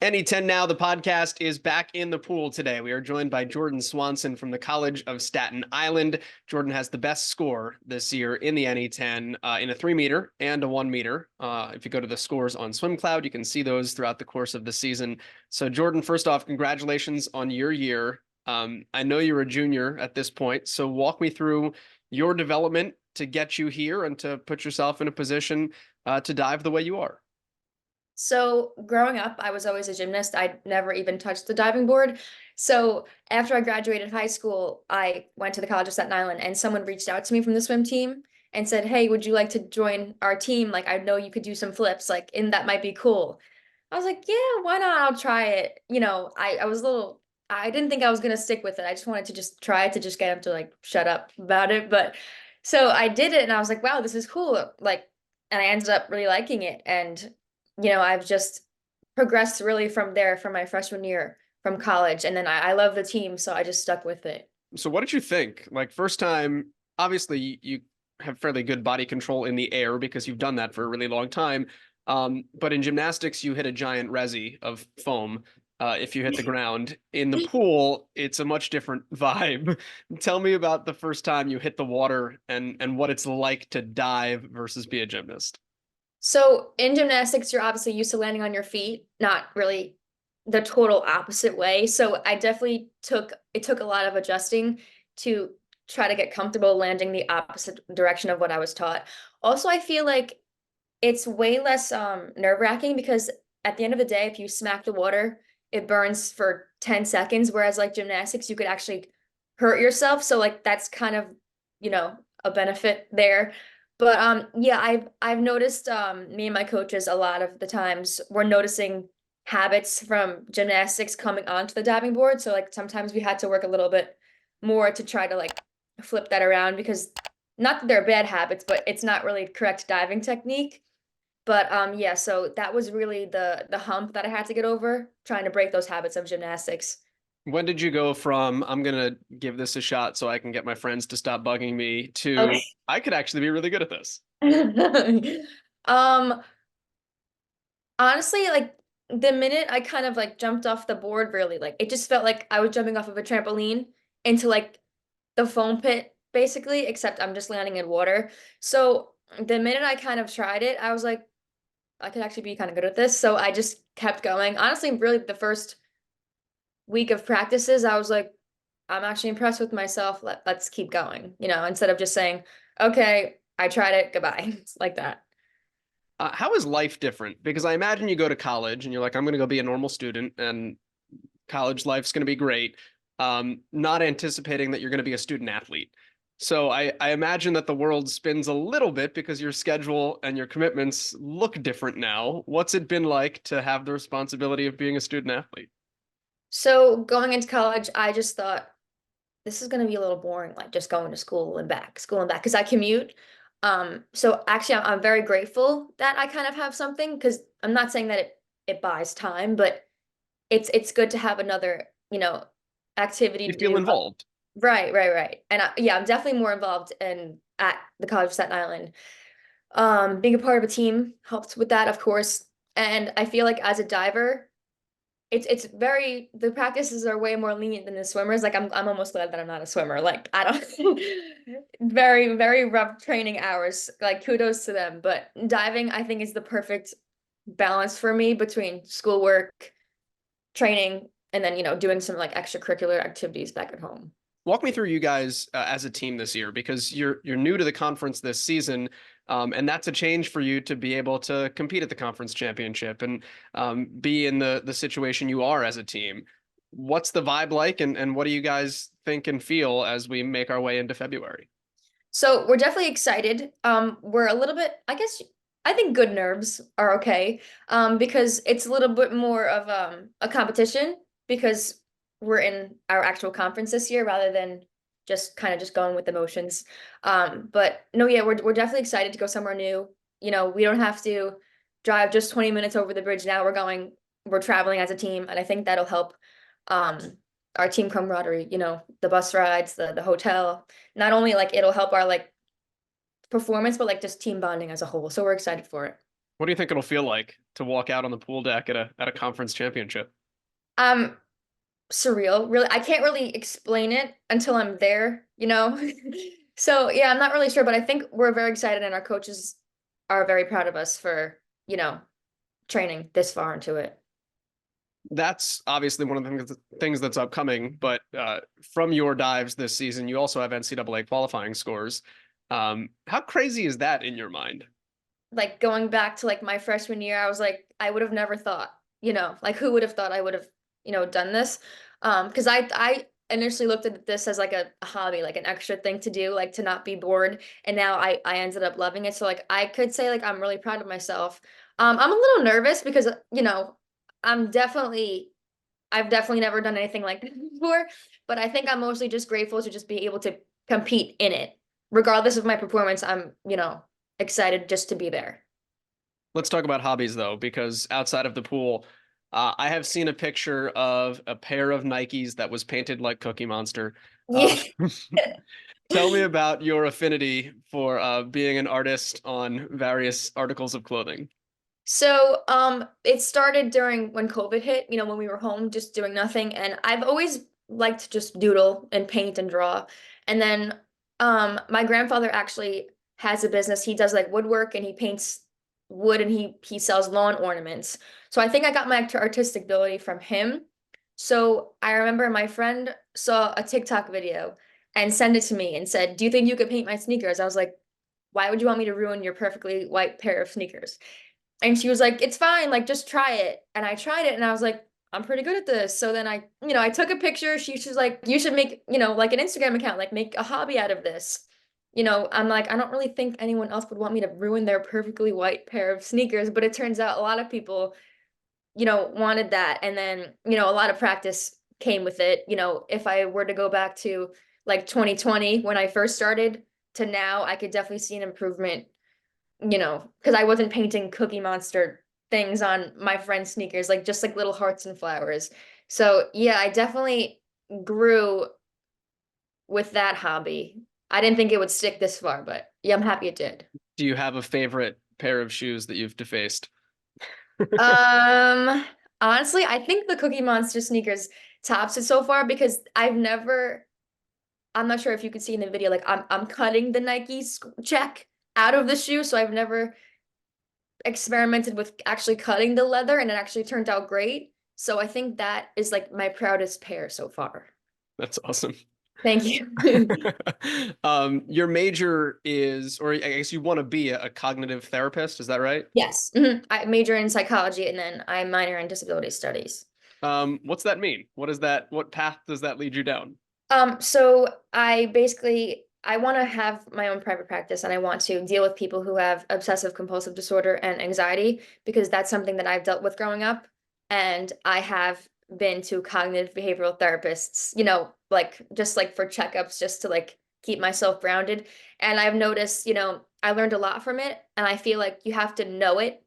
NE10 Now, the podcast, is back in the pool today. We are joined by Jordan Swanson from the College of Staten Island. Jordan has the best score this year in the NE10 in a 3 meter and a 1 meter. If you go to the scores on SwimCloud, you can see those throughout the course of the season. So, Jordan, first off, congratulations on your year. I know you're a junior at this point, so walk me through your development to get you here and to put yourself in a position to dive the way you are. So growing up, I was always a gymnast. I never even touched the diving board. So after I graduated high school, I went to the College of Staten Island and someone reached out to me from the swim team and said, "Hey, would you like to join our team? Like, I know you could do some flips, like, and that might be cool." I was like, "Yeah, why not? I'll try it." I was a little, I didn't think I was gonna stick with it. I just wanted to just try it to just get him to like shut up about it. But so I did it and I was like, wow, this is cool. Like, and I ended up really liking it. And I've just progressed really from there from my freshman year from college. And then I love the team, so I just stuck with it. So what did you think? Like first time, obviously you have fairly good body control in the air because you've done that for a really long time. But in gymnastics, you hit a giant resi of foam. If you hit the ground in the pool, it's a much different vibe. Tell me about the first time you hit the water and what it's like to dive versus be a gymnast. So in gymnastics, you're obviously used to landing on your feet, not really the total opposite way. So I definitely took a lot of adjusting to try to get comfortable landing the opposite direction of what I was taught. Also, I feel like it's way less nerve-wracking because at the end of the day, if you smack the water, it burns for 10 seconds, whereas like gymnastics, you could actually hurt yourself. So like that's kind of, a benefit there. But yeah, I've noticed me and my coaches a lot of the times we're noticing habits from gymnastics coming onto the diving board. So like sometimes we had to work a little bit more to try to like flip that around because not that they're bad habits, but it's not really correct diving technique. But yeah, so that was really the hump that I had to get over, trying to break those habits of gymnastics. When did you go from I'm gonna give this a shot so I can get my friends to stop bugging me to Okay. I could actually be really good at this? Um, Honestly, like the minute I kind of like jumped off the board, really, like it just felt like I was jumping off of a trampoline into like the foam pit, basically, except I'm just landing in water. So the minute I kind of tried it, I was like, I could actually be kind of good at this. So I just kept going. Honestly, really the first week of practices, I was like, I'm actually impressed with myself. Let's keep going, instead of just saying, okay, I tried it, goodbye. It's like that. How is life different? Because I imagine you go to college and you're like, I'm going to go be a normal student and college life's going to be great. Not anticipating that you're going to be a student athlete. So I imagine that the world spins a little bit because your schedule and your commitments look different now. What's it been like to have the responsibility of being a student athlete? So going into college, I just thought this is going to be a little boring, like just going to school and back, because I commute. So actually, I'm very grateful that I kind of have something because I'm not saying that it buys time, but it's good to have another, activity You to feel do. involved. Right, right, right. And yeah, I'm definitely more involved in at the College of Staten Island. Being a part of a team helps with that, of course. And I feel like as a diver, it's very the practices are way more lenient than the swimmers. Like I'm almost glad that I'm not a swimmer. Like I don't very, very rough training hours. Like kudos to them. But diving, I think, is the perfect balance for me between schoolwork, training, and then, doing some like extracurricular activities back at home. Walk me through you guys as a team this year because you're new to the conference this season, and that's a change for you to be able to compete at the conference championship and be in the situation you are as a team. What's the vibe like, and what do you guys think and feel as we make our way into February? So we're definitely excited. We're a little bit, I guess, I think good nerves are okay. Because it's a little bit more of a competition because we're in our actual conference this year rather than just kind of just going with the motions. But no, yeah, we're definitely excited to go somewhere new. We don't have to drive just 20 minutes over the bridge now. We're traveling as a team, and I think that'll help um our team camaraderie, the bus rides, the hotel. Not only like it'll help our like performance, but like just team bonding as a whole. So we're excited for it. What do you think it'll feel like to walk out on the pool deck at a conference championship? Um, Surreal. Really, I can't really explain it until I'm there, you know? So yeah, I'm not really sure, but I think we're very excited and our coaches are very proud of us for, you know, training this far into it. That's obviously one of the things that's upcoming, but from your dives this season, you also have NCAA qualifying scores. How crazy is that in your mind? Like going back to like my freshman year, I was like, I would have never thought, you know, like who would have thought I would have, you know, done this? Because I initially looked at this as like a hobby, like an extra thing to do, like to not be bored. And now I ended up loving it. So like I could say like I'm really proud of myself. I'm a little nervous because, you know, I'm definitely I've definitely never done anything like this before, but I think I'm mostly just grateful to just be able to compete in it. Regardless of my performance, I'm, you know, excited just to be there. Let's talk about hobbies though, because outside of the pool, I have seen a picture of a pair of Nikes that was painted like Cookie Monster. Uh, Yeah. Tell me about your affinity for being an artist on various articles of clothing. So, it started during when COVID hit, you know, when we were home just doing nothing. And I've always liked to just doodle and paint and draw. And then, my grandfather actually has a business. He does like woodwork and he paints wood and he sells lawn ornaments. So I think I got my artistic ability from him. So I remember my friend saw a TikTok video and sent it to me and said, "Do you think you could paint my sneakers?" I was like, "Why would you want me to ruin your perfectly white pair of sneakers?" And she was like, "It's fine, like just try it." And I tried it and I was like, "I'm pretty good at this." So then I, you know, I took a picture. She's like, "You should make, you know, like an Instagram account, like make a hobby out of this." You know, I'm like, I don't really think anyone else would want me to ruin their perfectly white pair of sneakers, but it turns out a lot of people, you know, wanted that. And then, you know, a lot of practice came with it. You know, if I were to go back to like 2020 when I first started to now, I could definitely see an improvement, you know, because I wasn't painting Cookie Monster things on my friend's sneakers, like just like little hearts and flowers. So yeah, I definitely grew with that hobby. I didn't think it would stick this far, but yeah, I'm happy it did. Do you have a favorite pair of shoes that you've defaced? Um, Honestly, I think the Cookie Monster sneakers tops it so far because I'm not sure if you could see in the video, like I'm cutting the Nike check out of the shoe, so I've never experimented with actually cutting the leather and it actually turned out great. So I think that is like my proudest pair so far. That's awesome. Thank you. Your major is, or I guess you want to be a cognitive therapist, is that right? Yes. I major in psychology and then I minor in disability studies. What's that mean? What path does that lead you down? So I want to have my own private practice and I want to deal with people who have obsessive compulsive disorder and anxiety because that's something that I've dealt with growing up. And I have been to cognitive behavioral therapists, you know, like just like for checkups, just to like keep myself grounded. And I've noticed, you know, I learned a lot from it. And I feel like you have to know it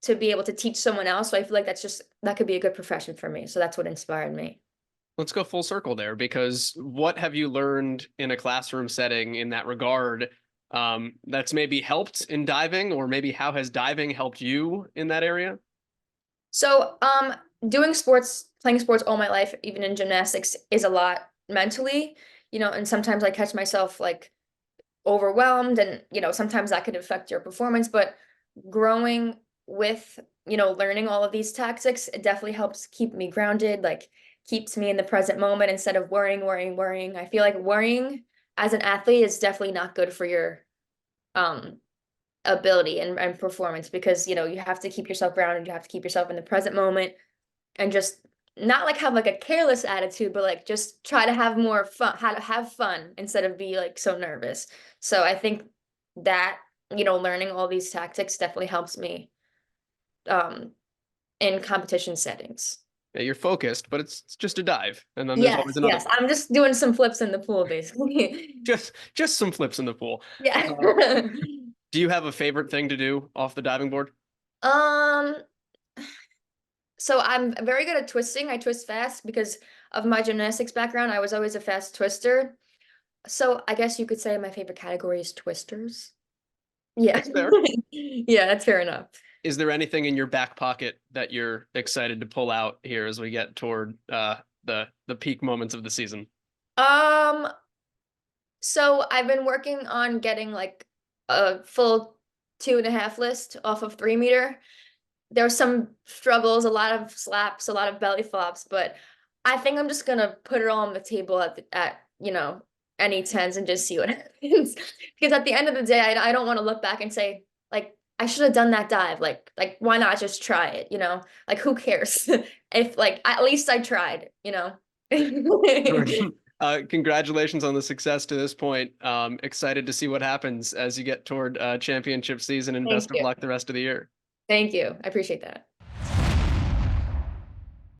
to be able to teach someone else. So I feel like that could be a good profession for me. So that's what inspired me. Let's go full circle there because what have you learned in a classroom setting in that regard that's maybe helped in diving, or maybe how has diving helped you in that area? So, doing sports, playing sports all my life, even in gymnastics, is a lot mentally, you know, and sometimes I catch myself like overwhelmed and, you know, sometimes that could affect your performance, but growing with, you know, learning all of these tactics, it definitely helps keep me grounded, like keeps me in the present moment instead of worrying. I feel like worrying as an athlete is definitely not good for your um ability and performance because you know you have to keep yourself grounded, you have to keep yourself in the present moment and just not like have like a careless attitude, but like just try to have more fun, how to have fun instead of be like so nervous. So I think that, you know, learning all these tactics definitely helps me um in competition settings. Yeah, you're focused, but it's just a dive, and then there's always another Yes, I'm just doing some flips in the pool basically. just some flips in the pool. Yeah. Uh, do you have a favorite thing to do off the diving board? um So I'm very good at twisting. I twist fast because of my gymnastics background. I was always a fast twister. So I guess you could say my favorite category is twisters. Yeah. That's fair. Yeah, that's fair enough. Is there anything in your back pocket that you're excited to pull out here as we get toward the peak moments of the season? Um, so I've been working on getting like a full 2.5 list off of 3 meter. There were some struggles, a lot of slaps, a lot of belly flops, but I think I'm just gonna put it all on the table at NE10s and just see what happens. Because at the end of the day, I don't want to look back and say like I should have done that dive. Like why not just try it? Like who cares if like at least I tried. Jordan, congratulations on the success to this point. Excited to see what happens as you get toward championship season, and Thank best of you. luck the rest of the year. Thank you. I appreciate that.